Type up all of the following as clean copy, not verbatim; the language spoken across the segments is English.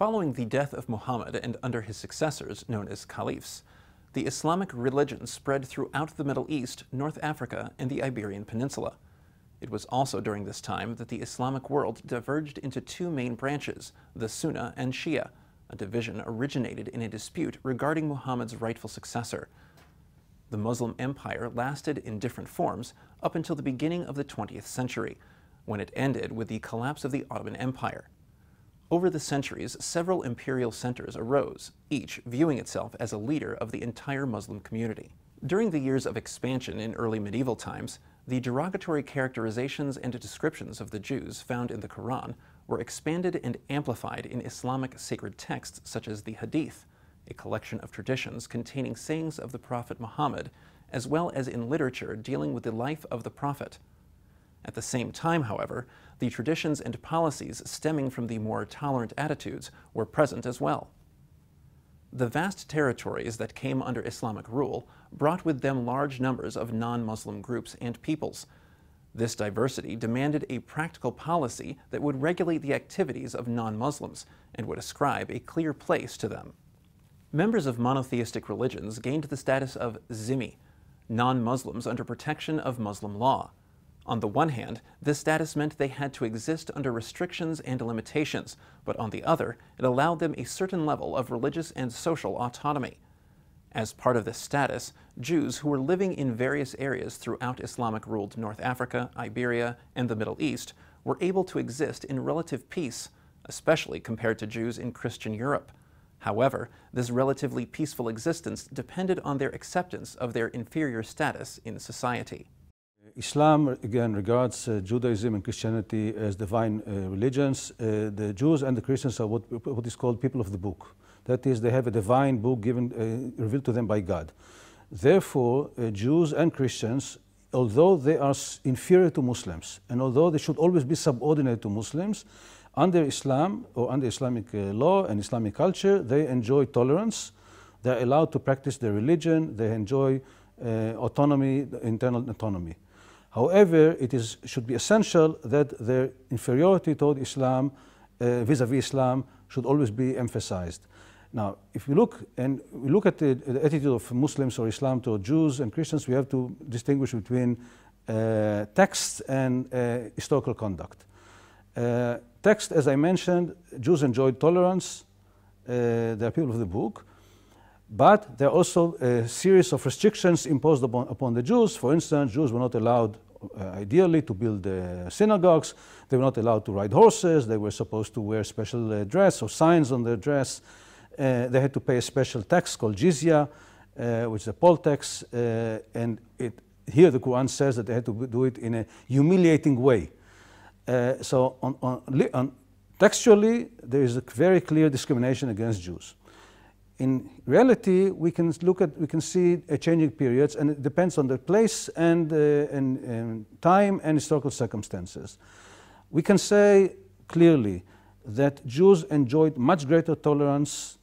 Following the death of Muhammad and under his successors, known as caliphs, the Islamic religion spread throughout the Middle East, North Africa, and the Iberian Peninsula. It was also during this time that the Islamic world diverged into two main branches, the Sunnah and Shia. A division originated in a dispute regarding Muhammad's rightful successor. The Muslim empire lasted in different forms up until the beginning of the 20th century, when it ended with the collapse of the Ottoman Empire. Over the centuries, several imperial centers arose, each viewing itself as a leader of the entire Muslim community. During the years of expansion in early medieval times, the derogatory characterizations and descriptions of the Jews found in the Quran were expanded and amplified in Islamic sacred texts such as the Hadith, a collection of traditions containing sayings of the Prophet Muhammad, as well as in literature dealing with the life of the Prophet. At the same time, however, the traditions and policies stemming from the more tolerant attitudes were present as well. The vast territories that came under Islamic rule brought with them large numbers of non-Muslim groups and peoples. This diversity demanded a practical policy that would regulate the activities of non-Muslims and would ascribe a clear place to them. Members of monotheistic religions gained the status of zimmi, non-Muslims under protection of Muslim law. On the one hand, this status meant they had to exist under restrictions and limitations, but on the other, it allowed them a certain level of religious and social autonomy. As part of this status, Jews who were living in various areas throughout Islamic-ruled North Africa, Iberia, and the Middle East were able to exist in relative peace, especially compared to Jews in Christian Europe. However, this relatively peaceful existence depended on their acceptance of their inferior status in society. Islam, again, regards Judaism and Christianity as divine religions. The Jews and the Christians are what is called people of the book. That is, they have a divine book given, revealed to them by God. Therefore, Jews and Christians, although they are inferior to Muslims, and although they should always be subordinate to Muslims, under Islam or under Islamic law and Islamic culture, they enjoy tolerance. They're allowed to practice their religion. They enjoy autonomy, internal autonomy. However, should be essential that their inferiority toward Islam, vis-a-vis Islam, should always be emphasized. Now, if we look at the attitude of Muslims or Islam toward Jews and Christians, we have to distinguish between text and historical conduct. Text, as I mentioned, Jews enjoyed tolerance. They are people of the book. But there are also a series of restrictions imposed upon the Jews. For instance, Jews were not allowed, ideally, to build synagogues. They were not allowed to ride horses. They were supposed to wear special dress or signs on their dress. They had to pay a special tax called jizya, which is a poll tax. And here the Quran says that they had to do it in a humiliating way. So textually, there is a very clear discrimination against Jews. In reality, we can see changing periods, and it depends on the place and time and historical circumstances. We can say clearly that Jews enjoyed much greater tolerance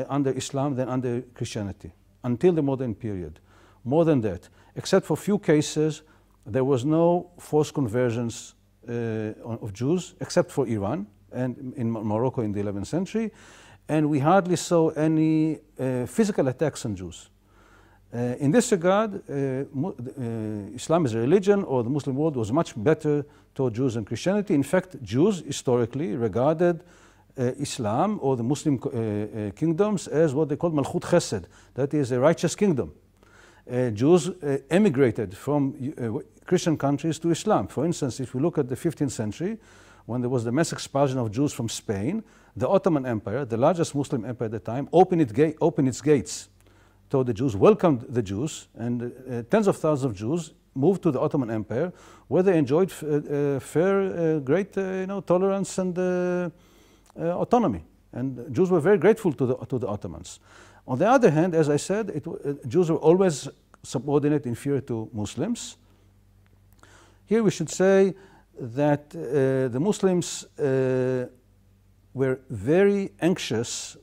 under Islam than under Christianity until the modern period. More than that, except for few cases, there was no forced conversions of Jews, except for Iran and in Morocco in the 11th century. And we hardly saw any physical attacks on Jews. In this regard, Islam as a religion, or the Muslim world, was much better toward Jews and Christianity. In fact, Jews historically regarded Islam or the Muslim kingdoms as what they call Malchut Chesed, that is a righteous kingdom. Jews emigrated from Christian countries to Islam. For instance, if we look at the 15th century, when there was the mass expulsion of Jews from Spain, the Ottoman Empire, the largest Muslim empire at the time, opened its gates to the Jews, welcomed the Jews, and tens of thousands of Jews moved to the Ottoman Empire, where they enjoyed great tolerance and autonomy. And Jews were very grateful to the Ottomans. On the other hand, as I said, Jews were always subordinate, inferior to Muslims. Here we should say that the Muslims were very anxious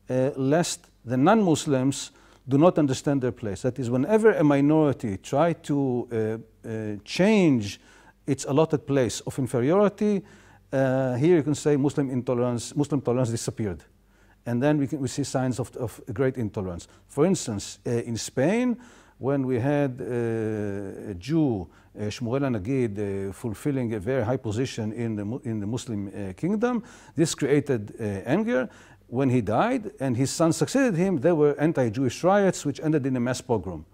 lest the non-Muslims do not understand their place. That is, whenever a minority tried to change its allotted place of inferiority, here you can say Muslim tolerance disappeared. and then we see signs of great intolerance. For instance, in Spain, when we had a Jew, Shmuel Nagid, fulfilling a very high position in the Muslim kingdom, this created anger. When he died and his son succeeded him, there were anti-Jewish riots which ended in a mass pogrom.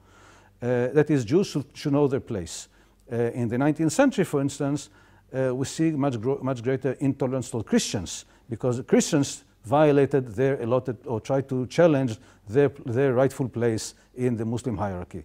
That is, Jews should know their place. In the 19th century, for instance, we see much greater intolerance toward Christians, because the Christians violated their allotted or tried to challenge their rightful place in the Muslim hierarchy.